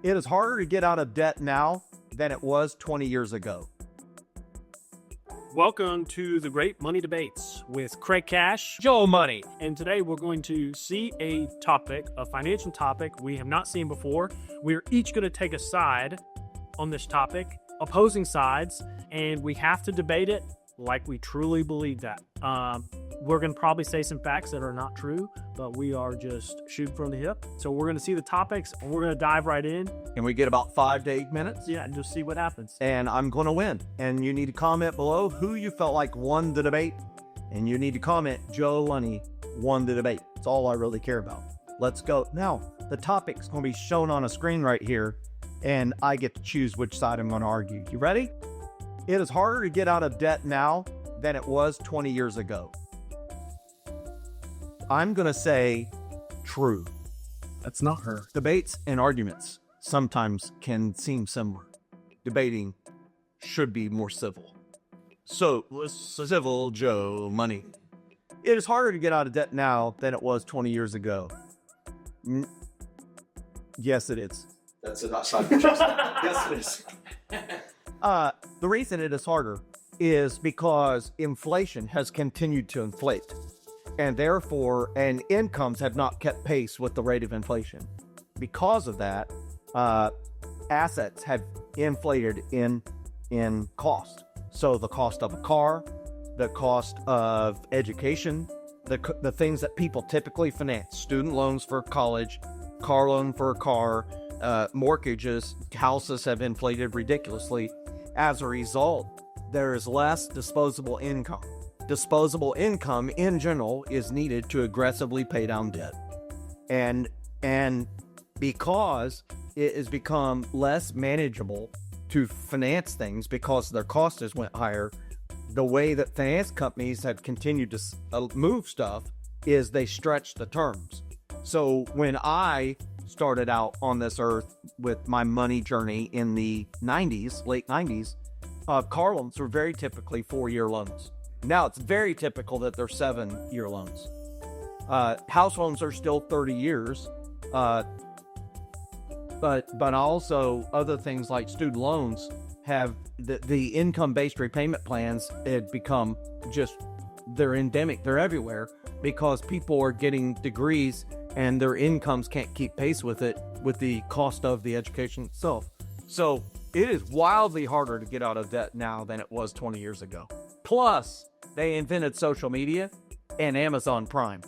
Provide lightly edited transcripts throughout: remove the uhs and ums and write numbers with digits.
It is harder to get out of debt now than it was 20 years ago. Welcome to the Great Money Debates with Craig Cash, Joe Money. and today we're going to see a financial topic we have not seen before. We're each going to take a side on this topic, opposing sides, and we have to debate it like we truly believe that. We're going to probably say some facts that are not true, but we are just shooting from the hip. So we're going to see the topics, and we're going to dive right in. And we get about 5 to 8 minutes. Yeah, and just see what happens. And I'm going to win. And you need to comment below who you felt like won the debate. And you need to comment Joe Money won the debate. That's all I really care about. Let's go. Now, the topic's going to be shown on a screen right here, and I get to choose which side I'm going to argue. You ready? It is harder to get out of debt now than it was 20 years ago. I'm going to say true. That's not her. Debates and arguments sometimes can seem similar. Debating should be more civil. So, civil Joe Money. It is harder to get out of debt now than it was 20 years ago. Yes, it is. That's a not side Yes, it is. The reason it is harder is because inflation has continued to inflate. And therefore, incomes have not kept pace with the rate of inflation. Because of that, assets have inflated in cost. So the cost of a car, the cost of education, the things that people typically finance, student loans for college, car loan for a car, mortgages, houses have inflated ridiculously. As a result, there is less disposable income. Disposable income in general is needed to aggressively pay down debt. And because it has become less manageable to finance things because their cost has went higher, the way that finance companies have continued to move stuff is they stretch the terms. So when I started out on this earth with my money journey in the 90s, late 90s, car loans were very typically 4-year loans. Now it's very typical that they're 7-year loans. House loans are still 30 years, but also other things like student loans have the income-based repayment plans had become they're endemic. They're everywhere because people are getting degrees and their incomes can't keep pace with the cost of the education itself. So it is wildly harder to get out of debt now than it was 20 years ago. Plus, they invented social media and Amazon Prime,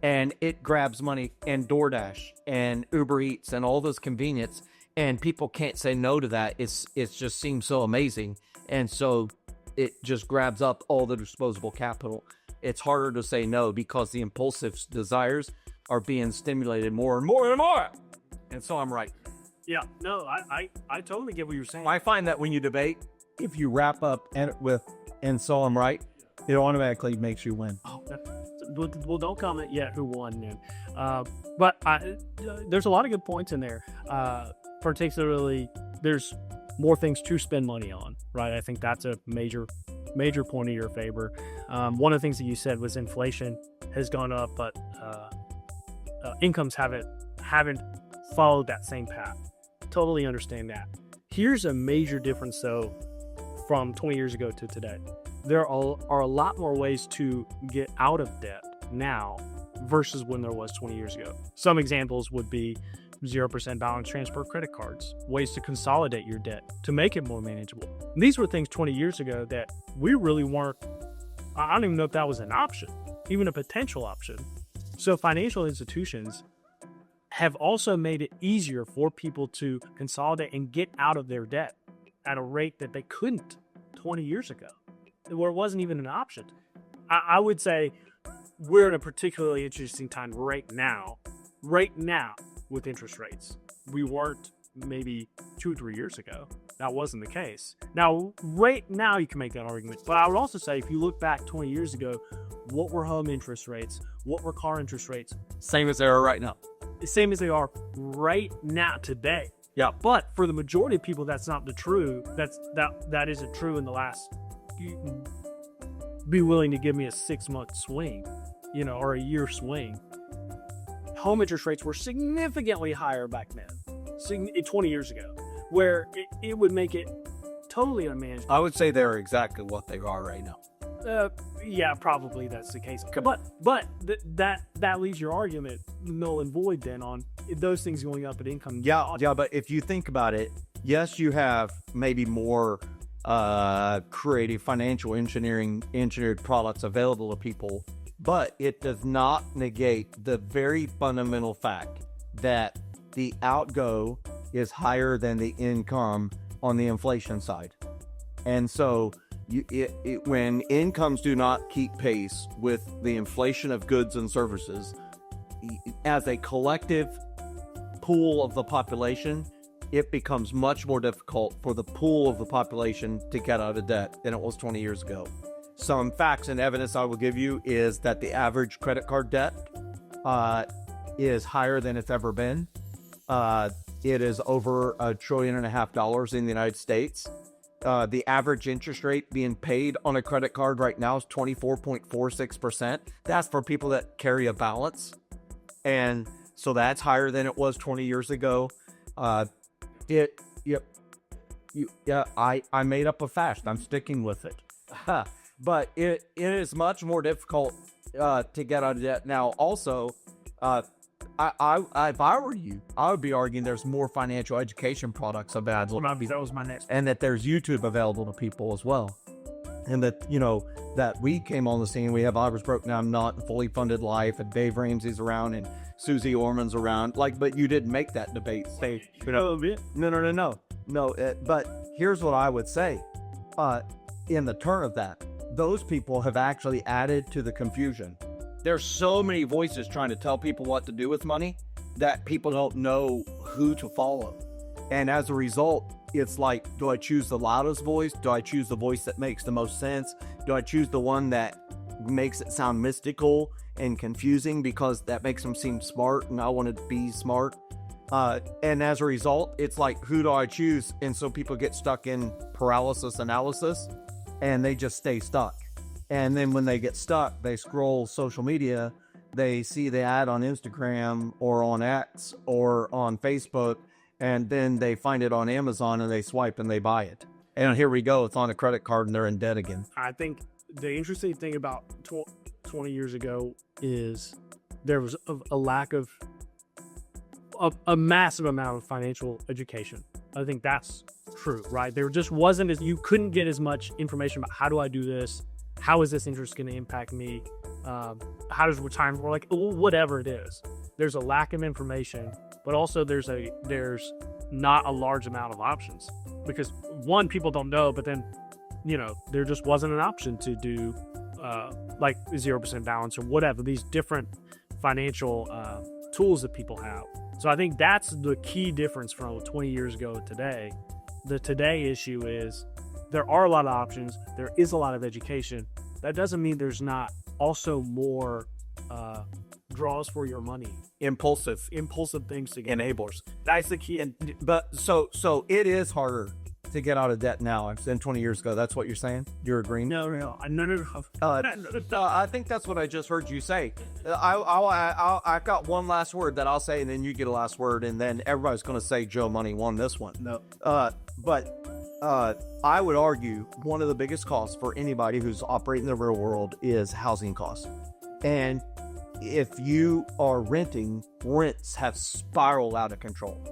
and it grabs money, and DoorDash and Uber Eats and all this convenience, and people can't say no to that. It just seems so amazing, and so it just grabs up all the disposable capital. It's harder to say no because the impulsive desires are being stimulated more and more and more. And so I'm right. Yeah, no, I totally get what you're saying. I find that when you debate, if you wrap up and so I'm right, it automatically makes you win. Oh, well, don't comment yet who won then. But there's a lot of good points in there. Particularly, there's more things to spend money on, right? I think that's a major point in your favor. One of the things that you said was inflation has gone up, but incomes haven't followed that same path. Totally understand that. Here's a major difference, though, from 20 years ago to today. There are a lot more ways to get out of debt now versus when there was 20 years ago. Some examples would be 0% balance transfer credit cards, ways to consolidate your debt to make it more manageable. And these were things 20 years ago that we really weren't, I don't even know if that was an option, even a potential option. So financial institutions have also made it easier for people to consolidate and get out of their debt at a rate that they couldn't 20 years ago, where it wasn't even an option. I would say we're in a particularly interesting time right now with interest rates. We weren't maybe 2 or 3 years ago. That wasn't the case. Now, right now you can make that argument, but I would also say if you look back 20 years ago, what were home interest rates? What were car interest rates? Same as they are right now. The same as they are right now today. Yeah. But for the majority of people, that's not the true. That isn't true in the last. You be willing to give me a 6-month swing, or a year swing. Home interest rates were significantly higher back then. 20 years ago, where it would make it totally unmanageable. I would say they're exactly what they are right now. Yeah, probably that's the case. But that leaves your argument null and void then on those things going up at income. Yeah, but if you think about it, yes, you have maybe more creative financial engineered products available to people, but it does not negate the very fundamental fact that the outgo is higher than the income on the inflation side. And so when incomes do not keep pace with the inflation of goods and services, as a collective pool of the population, it becomes much more difficult for the pool of the population to get out of debt than it was 20 years ago. Some facts and evidence I will give you is that the average credit card debt is higher than it's ever been. It is over $1.5 trillion in the United States. The average interest rate being paid on a credit card right now is 24.46%. That's for people that carry a balance. And so that's higher than it was 20 years ago. I made up a fact. I'm sticking with it. But it is much more difficult to get out of debt now. Also, if I were you, I would be arguing there's more financial education products available. That was my next. And that there's YouTube available to people as well. And that, that we came on the scene. We have I Was Broke Now I'm Not, and Fully Funded Life, and Dave Ramsey's around, and Susie Orman's around. But you didn't make that debate. No. But here's what I would say. In the turn of that, those people have actually added to the confusion. There's so many voices trying to tell people what to do with money that people don't know who to follow. And as a result, it's like, do I choose the loudest voice? Do I choose the voice that makes the most sense? Do I choose the one that makes it sound mystical and confusing because that makes them seem smart and I want to be smart? And as a result, it's like, who do I choose? And so people get stuck in paralysis analysis and they just stay stuck. And then when they get stuck, they scroll social media, they see the ad on Instagram or on X or on Facebook, and then they find it on Amazon and they swipe and they buy it. And here we go, it's on a credit card and they're in debt again. I think the interesting thing about 20 years ago is there was a lack of a massive amount of financial education. I think that's true, right? There just wasn't you couldn't get as much information about how do I do this? How is this interest going to impact me? How does retirement work? Like whatever it is, there's a lack of information, but also there's not a large amount of options because one, people don't know, but then, there just wasn't an option to do like 0% balance or whatever, these different financial tools that people have. So I think that's the key difference from 20 years ago to today. The today issue is there are a lot of options. There is a lot of education. That doesn't mean there's not also more draws for your money. Impulsive things to get. enablers. That's the key. But so it is harder to get out of debt now than 20 years ago. That's what you're saying? You're agreeing? No. I think that's what I just heard you say. I've got one last word that I'll say, and then you get a last word, and then everybody's going to say Joe Money won this one. No. I would argue one of the biggest costs for anybody who's operating in the real world is housing costs. And if you are renting, rents have spiraled out of control.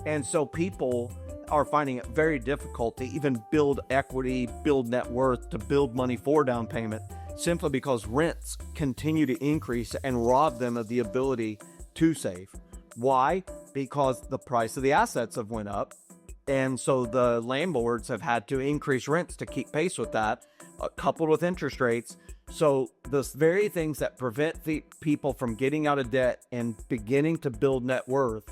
And so people are finding it very difficult to even build equity, build net worth, to build money for down payment, simply because rents continue to increase and rob them of the ability to save. Why? Because the price of the assets have went up. And so the landlords have had to increase rents to keep pace with that, coupled with interest rates. So the very things that prevent the people from getting out of debt and beginning to build net worth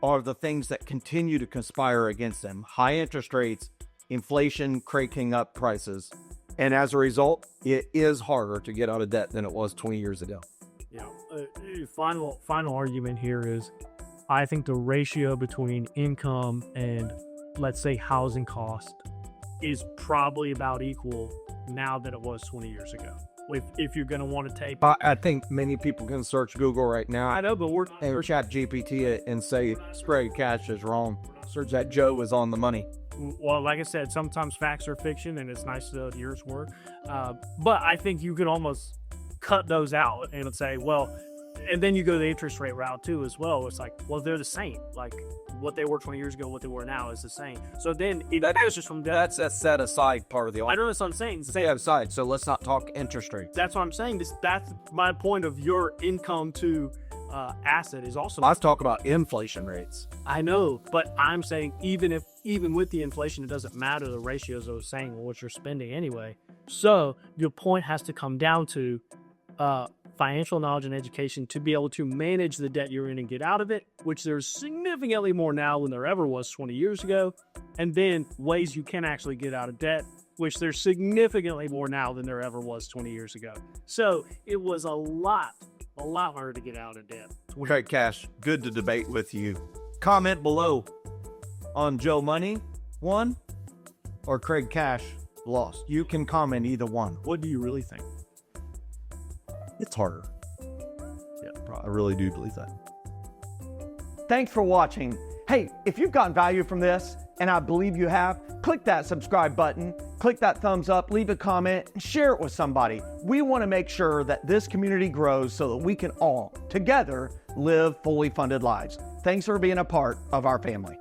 are the things that continue to conspire against them. High interest rates, inflation cranking up prices. And as a result, it is harder to get out of debt than it was 20 years ago. Yeah. Final argument here is, I think the ratio between income and, let's say, housing cost is probably about equal now than it was 20 years ago. if you're going to want to take. I think many people can search Google right now. I know, but we're Or chat GPT it and say spread cash is wrong. Search that Joe is on the money. well, like I said, sometimes facts are fiction, and it's nice to hear its word. But I think you could almost cut those out and say, well, and then you go the interest rate route too as well. It's like, well, they're the same. Like what they were 20 years ago, what they were now is the same. So then it goes just from That's a set aside part of the I know that's what I'm saying. set aside. So let's not talk interest rates. That's what I'm saying. That's my point of your income to asset is also. Let's talk about inflation rates. I know, but I'm saying even with the inflation, it doesn't matter the ratios I was saying what you're spending anyway. So your point has to come down to financial knowledge and education to be able to manage the debt you're in and get out of it, which there's significantly more now than there ever was 20 years ago. And then ways you can actually get out of debt, which there's significantly more now than there ever was 20 years ago. So it was a lot harder to get out of debt. Craig Cash, good to debate with you. Comment below on Joe Money won or Craig Cash lost. You can comment either one. What do you really think? It's harder. Yeah, I really do believe that. Thanks for watching. Hey, if you've gotten value from this, and I believe you have, click that subscribe button, click that thumbs up, leave a comment, and share it with somebody. We want to make sure that this community grows so that we can all, together, live fully funded lives. Thanks for being a part of our family.